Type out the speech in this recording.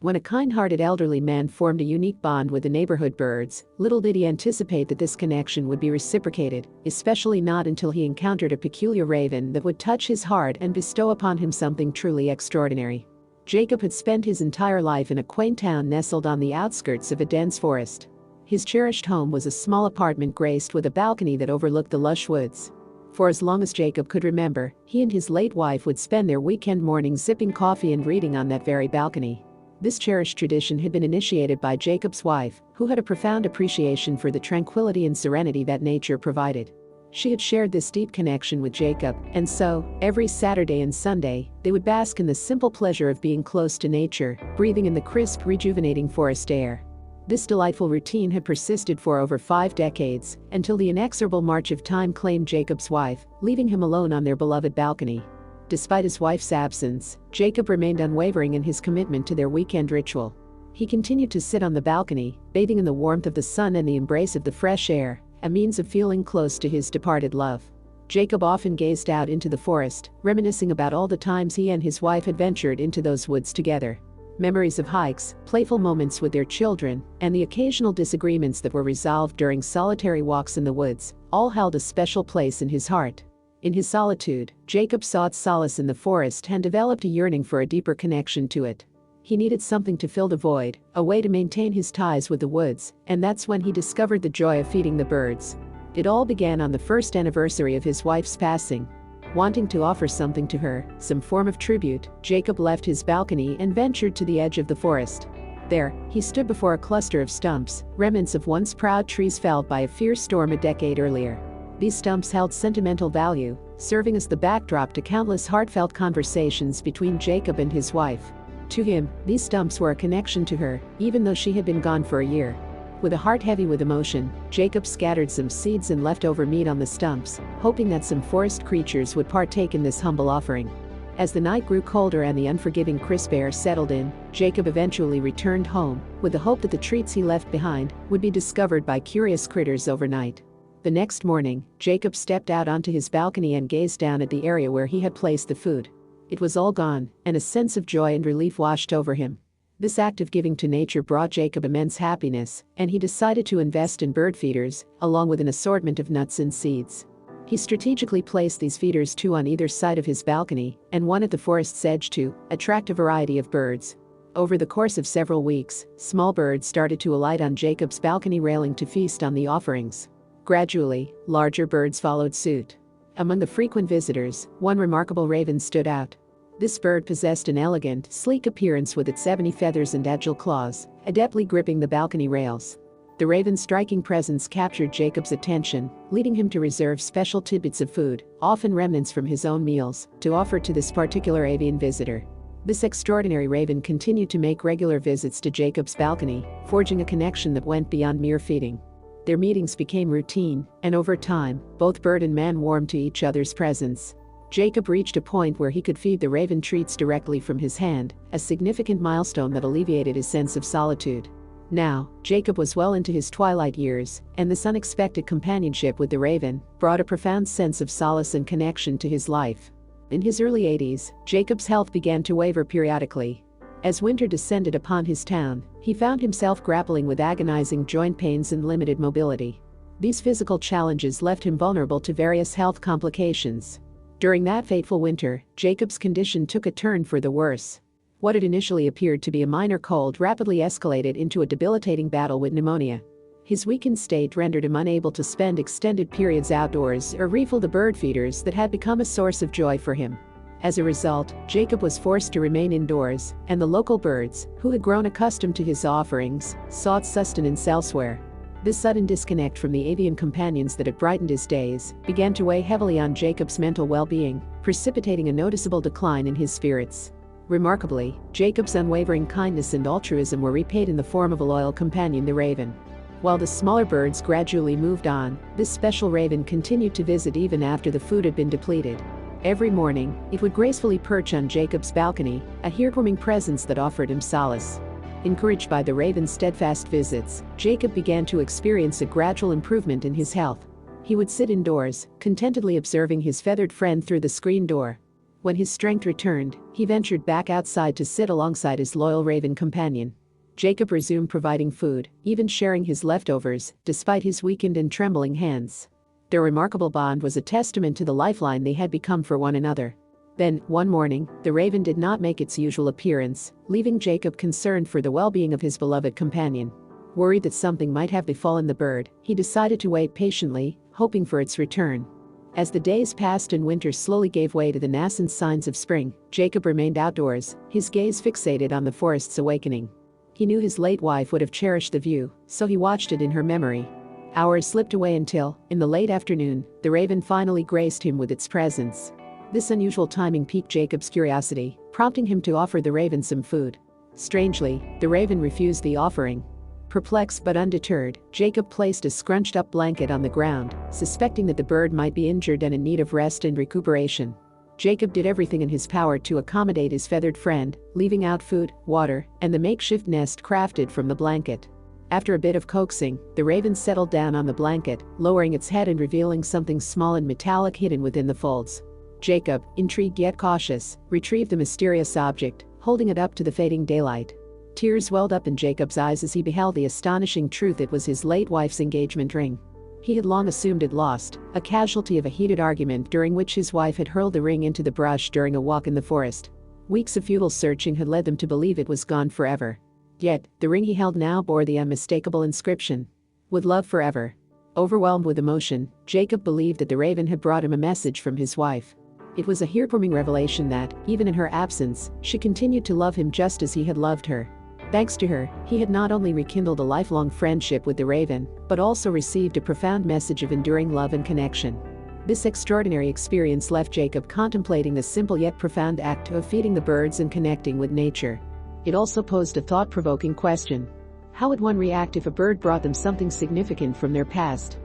When a kind-hearted elderly man formed a unique bond with the neighborhood birds, little did he anticipate that this connection would be reciprocated, especially not until he encountered a peculiar raven that would touch his heart and bestow upon him something truly extraordinary. Jacob had spent his entire life in a quaint town nestled on the outskirts of a dense forest. His cherished home was a small apartment graced with a balcony that overlooked the lush woods. For as long as Jacob could remember, he and his late wife would spend their weekend mornings sipping coffee and reading on that very balcony. This cherished tradition had been initiated by Jacob's wife, who had a profound appreciation for the tranquility and serenity that nature provided. She had shared this deep connection with Jacob, and so, every Saturday and Sunday, they would bask in the simple pleasure of being close to nature, breathing in the crisp, rejuvenating forest air. This delightful routine had persisted for over 5 decades, until the inexorable march of time claimed Jacob's wife, leaving him alone on their beloved balcony. Despite his wife's absence, Jacob remained unwavering in his commitment to their weekend ritual. He continued to sit on the balcony, bathing in the warmth of the sun and the embrace of the fresh air, a means of feeling close to his departed love. Jacob often gazed out into the forest, reminiscing about all the times he and his wife had ventured into those woods together. Memories of hikes, playful moments with their children, and the occasional disagreements that were resolved during solitary walks in the woods, all held a special place in his heart. In his solitude, Jacob sought solace in the forest and developed a yearning for a deeper connection to it. He needed something to fill the void, a way to maintain his ties with the woods, and that's when he discovered the joy of feeding the birds. It all began on the first anniversary of his wife's passing. Wanting to offer something to her, some form of tribute, Jacob left his balcony and ventured to the edge of the forest. There, he stood before a cluster of stumps, remnants of once proud trees felled by a fierce storm a decade earlier. These stumps held sentimental value, serving as the backdrop to countless heartfelt conversations between Jacob and his wife. To him, these stumps were a connection to her, even though she had been gone for a year. With a heart heavy with emotion, Jacob scattered some seeds and leftover meat on the stumps, hoping that some forest creatures would partake in this humble offering. As the night grew colder and the unforgiving crisp air settled in, Jacob eventually returned home, with the hope that the treats he left behind would be discovered by curious critters overnight. The next morning, Jacob stepped out onto his balcony and gazed down at the area where he had placed the food. It was all gone, and a sense of joy and relief washed over him. This act of giving to nature brought Jacob immense happiness, and he decided to invest in bird feeders, along with an assortment of nuts and seeds. He strategically placed these feeders, 2 on either side of his balcony, and 1 at the forest's edge to attract a variety of birds. Over the course of several weeks, small birds started to alight on Jacob's balcony railing to feast on the offerings. Gradually, larger birds followed suit. Among the frequent visitors, one remarkable raven stood out. This bird possessed an elegant, sleek appearance with its ebony feathers and agile claws, adeptly gripping the balcony rails. The raven's striking presence captured Jacob's attention, leading him to reserve special tidbits of food, often remnants from his own meals, to offer to this particular avian visitor. This extraordinary raven continued to make regular visits to Jacob's balcony, forging a connection that went beyond mere feeding. Their meetings became routine, and over time, both bird and man warmed to each other's presence. Jacob reached a point where he could feed the raven treats directly from his hand, a significant milestone that alleviated his sense of solitude. Now, Jacob was well into his twilight years, and this unexpected companionship with the raven brought a profound sense of solace and connection to his life. In his early 80s, Jacob's health began to waver periodically. As winter descended upon his town, he found himself grappling with agonizing joint pains and limited mobility. These physical challenges left him vulnerable to various health complications. During that fateful winter, Jacob's condition took a turn for the worse. What had initially appeared to be a minor cold rapidly escalated into a debilitating battle with pneumonia. His weakened state rendered him unable to spend extended periods outdoors or refill the bird feeders that had become a source of joy for him. As a result, Jacob was forced to remain indoors, and the local birds, who had grown accustomed to his offerings, sought sustenance elsewhere. This sudden disconnect from the avian companions that had brightened his days began to weigh heavily on Jacob's mental well-being, precipitating a noticeable decline in his spirits. Remarkably, Jacob's unwavering kindness and altruism were repaid in the form of a loyal companion, the raven. While the smaller birds gradually moved on, this special raven continued to visit even after the food had been depleted. Every morning, it would gracefully perch on Jacob's balcony, a heartwarming presence that offered him solace. Encouraged by the raven's steadfast visits, Jacob began to experience a gradual improvement in his health. He would sit indoors, contentedly observing his feathered friend through the screen door. When his strength returned, he ventured back outside to sit alongside his loyal raven companion. Jacob resumed providing food, even sharing his leftovers, despite his weakened and trembling hands. Their remarkable bond was a testament to the lifeline they had become for one another. Then, one morning, the raven did not make its usual appearance, leaving Jacob concerned for the well-being of his beloved companion. Worried that something might have befallen the bird, he decided to wait patiently, hoping for its return. As the days passed and winter slowly gave way to the nascent signs of spring, Jacob remained outdoors, his gaze fixated on the forest's awakening. He knew his late wife would have cherished the view, so he watched it in her memory. Hours slipped away until, in the late afternoon, the raven finally graced him with its presence. This unusual timing piqued Jacob's curiosity, prompting him to offer the raven some food. Strangely, the raven refused the offering. Perplexed but undeterred, Jacob placed a scrunched-up blanket on the ground, suspecting that the bird might be injured and in need of rest and recuperation. Jacob did everything in his power to accommodate his feathered friend, leaving out food, water, and the makeshift nest crafted from the blanket. After a bit of coaxing, the raven settled down on the blanket, lowering its head and revealing something small and metallic hidden within the folds. Jacob, intrigued yet cautious, retrieved the mysterious object, holding it up to the fading daylight. Tears welled up in Jacob's eyes as he beheld the astonishing truth: it was his late wife's engagement ring. He had long assumed it lost, a casualty of a heated argument during which his wife had hurled the ring into the brush during a walk in the forest. Weeks of futile searching had led them to believe it was gone forever. Yet, the ring he held now bore the unmistakable inscription: "With love forever." Overwhelmed with emotion, Jacob believed that the raven had brought him a message from his wife. It was a heartwarming revelation that, even in her absence, she continued to love him just as he had loved her. Thanks to her, he had not only rekindled a lifelong friendship with the raven, but also received a profound message of enduring love and connection. This extraordinary experience left Jacob contemplating the simple yet profound act of feeding the birds and connecting with nature. It also posed a thought-provoking question. How would one react if a bird brought them something significant from their past?